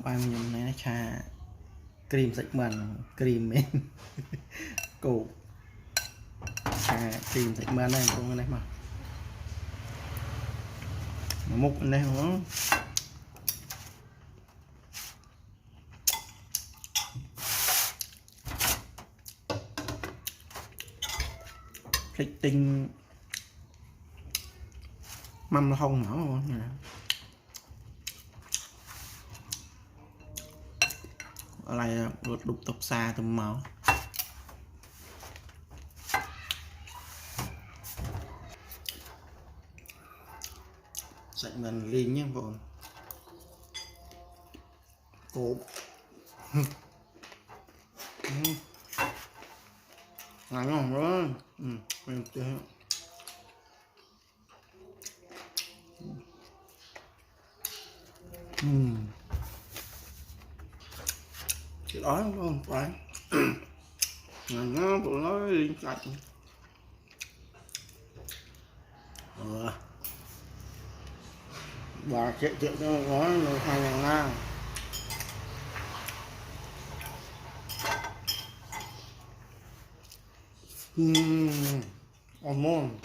bài mình này trà cream sạch mặn cream men cổ trà cream sạch mặn này cũng này mà múc này không thịt tinh mâm không mở nè ở đây đục tập xa tùm màu sạch mình liên nhé bọn cốp ngon không đó mình chơi cái đó không phải nó tụi nó liên cạch và chuyện nó có nó thay ngàn nga ngon